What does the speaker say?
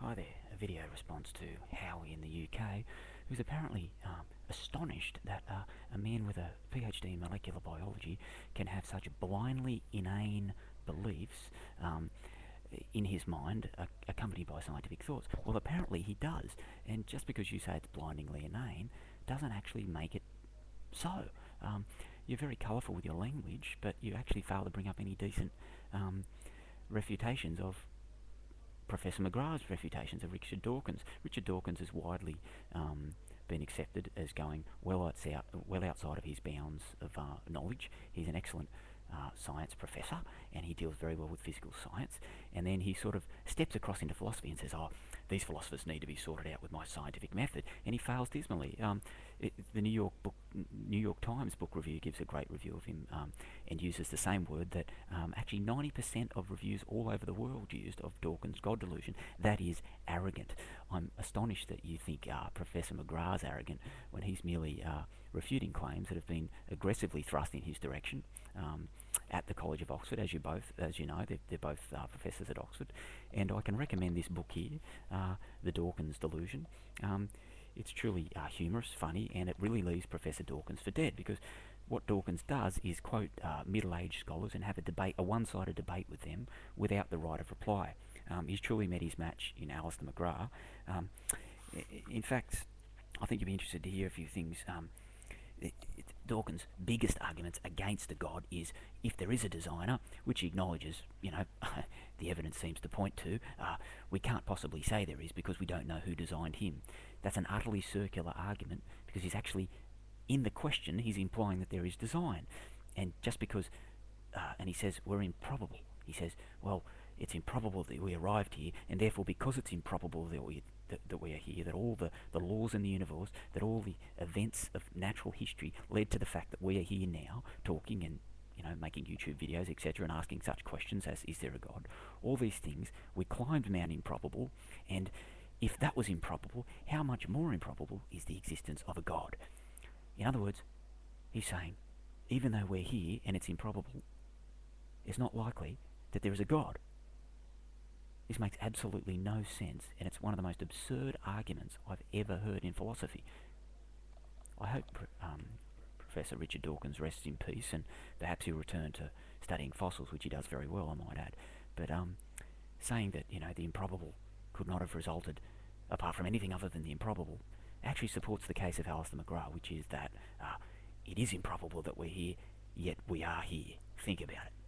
Hi there, a video response to Howie in the UK, who's apparently astonished that a man with a PhD in molecular biology can have such blindly inane beliefs in his mind, accompanied by scientific thoughts. Well, apparently he does, and just because you say it's blindingly inane doesn't actually make it so. Um, you're very colourful with your language, but you actually fail to bring up any decent refutations of Professor McGrath's refutations of Richard Dawkins. Richard Dawkins has widely been accepted as going well outside of his bounds of knowledge. He's an excellent science professor, and he deals very well with physical science. And then he sort of steps across into philosophy and says, "Oh, these philosophers need to be sorted out with my scientific method," and he fails dismally. The New York Times book review gives a great review of him and uses the same word that actually 90% of reviews all over the world used of Dawkins' God Delusion. That is arrogant. I'm astonished that you think Professor McGrath's arrogant when he's merely refuting claims that have been aggressively thrust in his direction at the College of Oxford. As you know, they're both professors at Oxford, and I can recommend this book here, The Dawkins Delusion. It's truly humorous, funny, and it really leaves Professor Dawkins for dead, because what Dawkins does is quote middle-aged scholars and have a one-sided debate with them without the right of reply. He's truly met his match in Alistair McGrath. In fact, I think you'd be interested to hear a few things. Dawkins' biggest arguments against a god is if there is a designer, which he acknowledges, the evidence seems to point to, we can't possibly say there is because we don't know who designed him. That's an utterly circular argument, because he's actually, in the question, he's implying that there is design. And just because, and he says, we're improbable. He says, well, it's improbable that we arrived here, and therefore because it's improbable that we are here, that all the laws in the universe, that all the events of natural history led to the fact that we are here now, talking and making YouTube videos, etc., and asking such questions as, is there a God? All these things, we climbed Mount Improbable, and if that was improbable, how much more improbable is the existence of a God? In other words, he's saying, even though we're here and it's improbable, it's not likely that there is a God. This makes absolutely no sense, and it's one of the most absurd arguments I've ever heard in philosophy. I hope Professor Richard Dawkins rests in peace, and perhaps he'll return to studying fossils, which he does very well, I might add. But saying that the improbable could not have resulted apart from anything other than the improbable actually supports the case of Alistair McGrath, which is that it is improbable that we're here, yet we are here. Think about it.